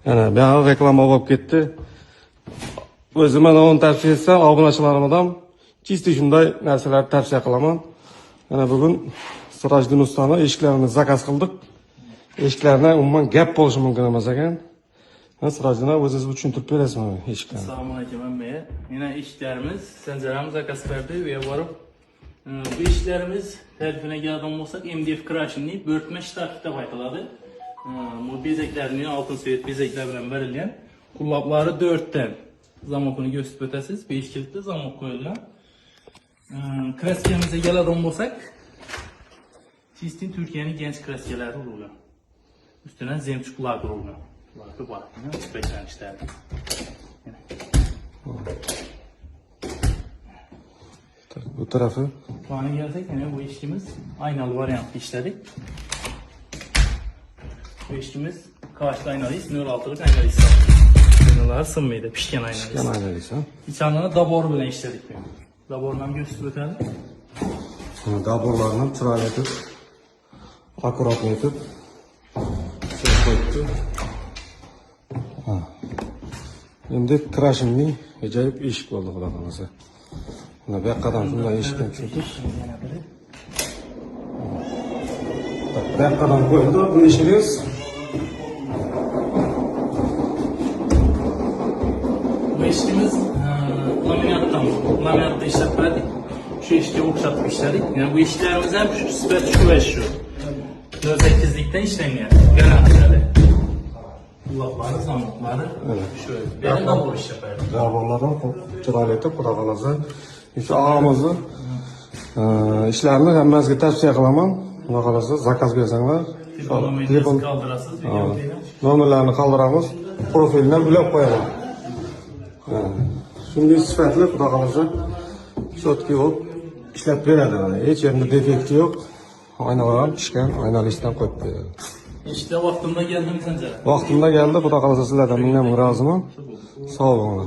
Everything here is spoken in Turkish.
Yana buyoqqa reklama bo'lib ketdi. O'zim mana onu tavsiya etsam, obunachilarimdan chisti shunday narsalarni tavsiya qilaman. Mana bugun Sirajdin ustani eshiklarini zakaz qildik. Eshiklardan umuman gap bo'lishi mumkin emas ekan. Sirajdin o'zingiz tushuntirib berasizmi eshiklarni? Assalomu alaykum amma. Mana eshiklarimiz Sanjaramiz zakaz berdi ve borib bu eshiklarimiz tarifine geladigan bo'lsak MDF Crashing'ni börtme shtafi deb aytiladi. Bu bezeklarning oltin svet bezeklar bilan berilgan. Qullablari 4 dan. Zamokini gösterib o'tasiz. 5 kilitli zamok qo'yilgan. Kraskamizga keladigan bo'lsak, Sistin Turkiyaning genç kraskalari urilgan. Üstüne zemçuklar urilgan. Ularga bor, beklanishlar. Bu tarafı. Bana gelsek yine bu işimiz aynalı varyantlı işledik. Bu işimiz karşıda aynalıyız, 06'lık aynalıyız. Aynalar sınmıydı, pişken aynalıyız. Pişken aynalıyız ha. İçanlarına dabor bile işledik. Dabordan gösterip ötelim. Daborlarını çıral etip, akurat etip, şey koydu. Şimdi crashing'ni acayip eshik bo'ldi xudo xolasa. Mana bu yoqdan shunday eshikdan tushirdik. Bu yoqdan qo'yildi bu eshigimiz. Bu eshigimiz laminatda ishlab berdik. Şu eshikka o'xshatib ishladik. Yani bu eshiklarimiz ham sifat shu va shu. 08'likdan ishlangan. Garantiyali. Kulakları, zamokları şöyle. Benim de bu iş yaparım. Daborlardan chiral etib xudo xolasa. Shu og'amizni ishlarini hammasiga tavsiya qilaman. Xudo xolasa zakaz bersanglar, Telefon kaldırasız. nomerlarni qoldiramiz. Profildan ulab qo'yaman. Shunday sifatli xudo xolasa shotki bo'lib ishlab beradi. Hech yerda defekti yo'q. Aynalar ham pishgan, aynalishdan qo'yib beradi. İşte vaktinde geldim sence. Vaqtimda keldi, xudo xolasa sizlardan mingdan roziman. Sog' bo'linglar.